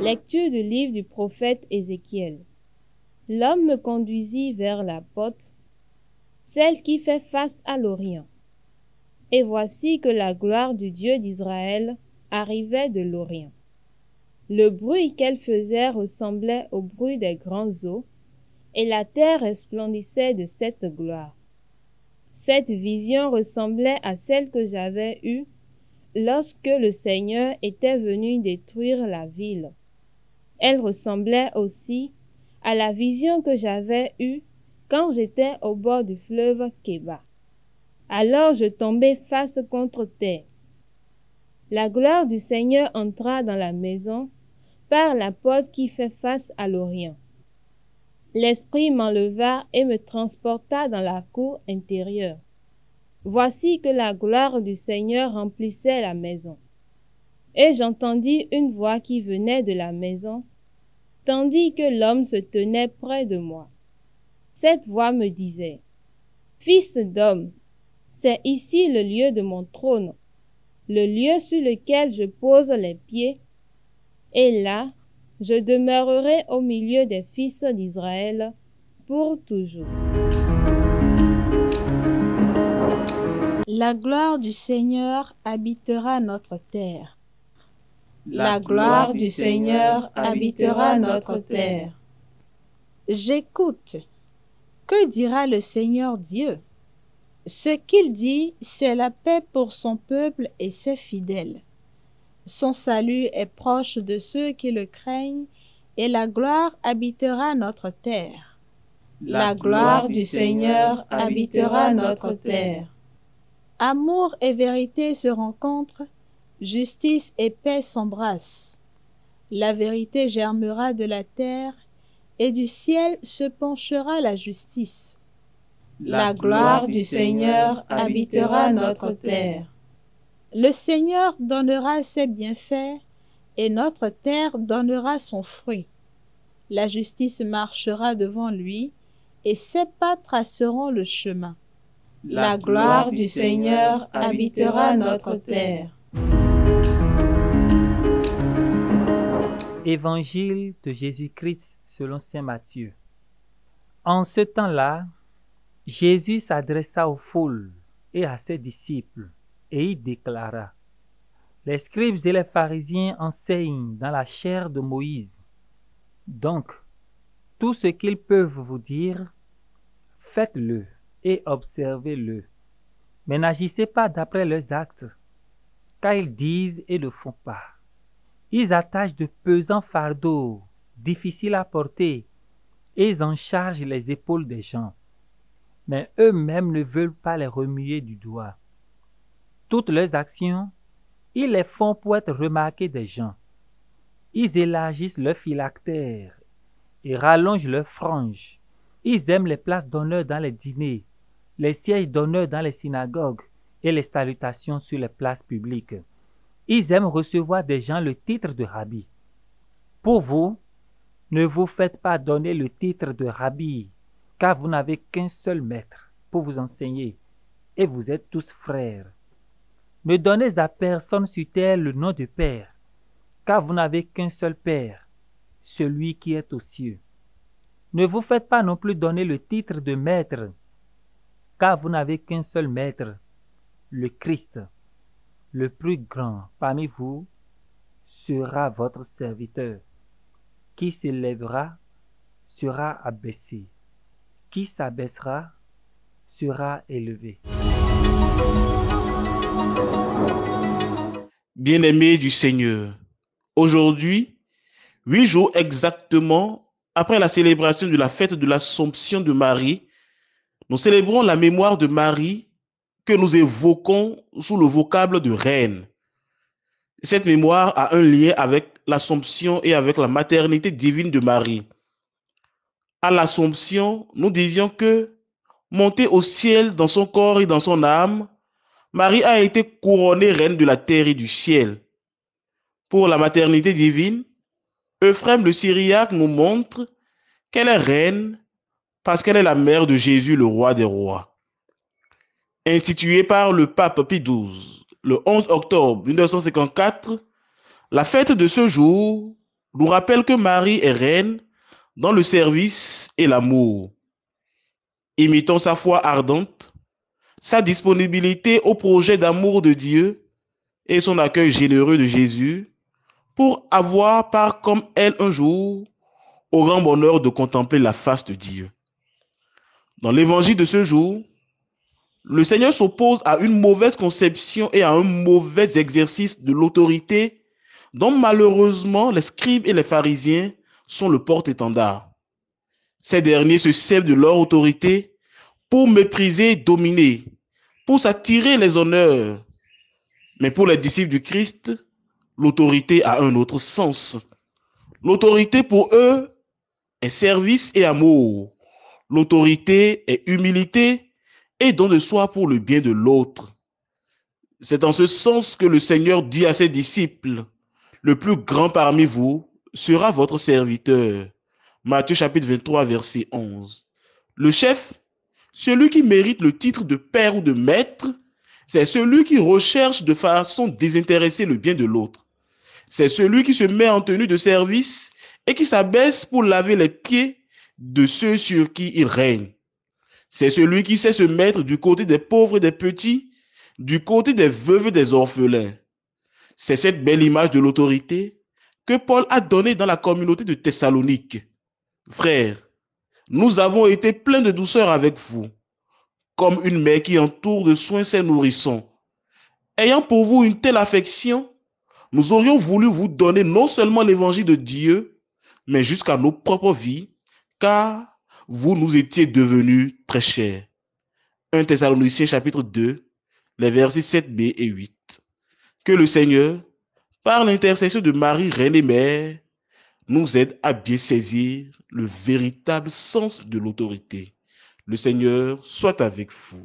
Lecture du livre du prophète Ézéchiel. L'homme me conduisit vers la porte, celle qui fait face à l'Orient. Et voici que la gloire du Dieu d'Israël arrivait de l'Orient. Le bruit qu'elle faisait ressemblait au bruit des grandes eaux, et la terre resplendissait de cette gloire. Cette vision ressemblait à celle que j'avais eue lorsque le Seigneur était venu détruire la ville. Elle ressemblait aussi à la vision que j'avais eue quand j'étais au bord du fleuve Kéba. Alors je tombai face contre terre. La gloire du Seigneur entra dans la maison par la porte qui fait face à l'Orient. L'Esprit m'enleva et me transporta dans la cour intérieure. Voici que la gloire du Seigneur remplissait la maison. Et j'entendis une voix qui venait de la maison, tandis que l'homme se tenait près de moi. Cette voix me disait: Fils d'homme, c'est ici le lieu de mon trône, le lieu sur lequel je pose les pieds, et là, je demeurerai au milieu des fils d'Israël pour toujours. La gloire du Seigneur habitera notre terre. La gloire du Seigneur habitera notre terre. J'écoute. Que dira le Seigneur Dieu? Ce qu'il dit, c'est la paix pour son peuple et ses fidèles. Son salut est proche de ceux qui le craignent, et la gloire habitera notre terre. La gloire du Seigneur habitera notre terre. Amour et vérité se rencontrent, justice et paix s'embrassent. La vérité germera de la terre, et du ciel se penchera la justice. La gloire du Seigneur habitera notre terre. Le Seigneur donnera ses bienfaits, et notre terre donnera son fruit. La justice marchera devant lui, et ses pas traceront le chemin. La gloire du Seigneur habitera notre terre. Évangile de Jésus-Christ selon saint Matthieu. En ce temps-là, Jésus s'adressa aux foules et à ses disciples, et il déclara: Les scribes et les pharisiens enseignent dans la chair de Moïse. Donc, tout ce qu'ils peuvent vous dire, faites-le et observez-le. Mais n'agissez pas d'après leurs actes, car ils disent et ne font pas. Ils attachent de pesants fardeaux, difficiles à porter, et ils en chargent les épaules des gens. Mais eux-mêmes ne veulent pas les remuer du doigt. Toutes leurs actions, ils les font pour être remarqués des gens. Ils élargissent leurs phylactères et rallongent leurs franges. Ils aiment les places d'honneur dans les dîners, les sièges d'honneur dans les synagogues et les salutations sur les places publiques. Ils aiment recevoir des gens le titre de rabbi. Pour vous, ne vous faites pas donner le titre de rabbi, car vous n'avez qu'un seul maître pour vous enseigner, et vous êtes tous frères. Ne donnez à personne sur terre le nom de Père, car vous n'avez qu'un seul Père, celui qui est aux cieux. Ne vous faites pas non plus donner le titre de Maître, car vous n'avez qu'un seul Maître, le Christ. Le plus grand parmi vous sera votre serviteur. Qui s'élèvera sera abaissé. Qui s'abaissera sera élevé. Bien-aimés du Seigneur, aujourd'hui, 8 jours exactement après la célébration de la fête de l'Assomption de Marie, nous célébrons la mémoire de Marie que nous évoquons sous le vocable de reine. Cette mémoire a un lien avec l'Assomption et avec la maternité divine de Marie. À l'Assomption, nous disions que, montée au ciel dans son corps et dans son âme, Marie a été couronnée reine de la terre et du ciel. Pour la maternité divine, Ephrem le Syriaque nous montre qu'elle est reine parce qu'elle est la mère de Jésus, le roi des rois. Instituée par le pape Pie XII le 11 octobre 1954, la fête de ce jour nous rappelle que Marie est reine dans le service et l'amour. Imitons sa foi ardente, sa disponibilité au projet d'amour de Dieu et son accueil généreux de Jésus pour avoir part comme elle un jour au grand bonheur de contempler la face de Dieu. Dans l'évangile de ce jour, le Seigneur s'oppose à une mauvaise conception et à un mauvais exercice de l'autorité dont malheureusement les scribes et les pharisiens sont le porte-étendard. Ces derniers se servent de leur autorité pour mépriser et dominer, pour s'attirer les honneurs. Mais pour les disciples du Christ, l'autorité a un autre sens. L'autorité pour eux est service et amour. L'autorité est humilité et don de soi pour le bien de l'autre. C'est en ce sens que le Seigneur dit à ses disciples, « Le plus grand parmi vous sera votre serviteur. » Matthieu chapitre 23, verset 11. Le chef, celui qui mérite le titre de père ou de maître, c'est celui qui recherche de façon désintéressée le bien de l'autre. C'est celui qui se met en tenue de service et qui s'abaisse pour laver les pieds de ceux sur qui il règne. C'est celui qui sait se mettre du côté des pauvres et des petits, du côté des veuves et des orphelins. C'est cette belle image de l'autorité que Paul a donnée dans la communauté de Thessalonique. Frères, nous avons été pleins de douceur avec vous, comme une mère qui entoure de soins ses nourrissons. Ayant pour vous une telle affection, nous aurions voulu vous donner non seulement l'évangile de Dieu, mais jusqu'à nos propres vies, car vous nous étiez devenus très chers. 1 Thessaloniciens chapitre 2, les versets 7b et 8. Que le Seigneur, par l'intercession de Marie, Reine et Mère, nous aide à bien saisir le véritable sens de l'autorité. Le Seigneur soit avec vous.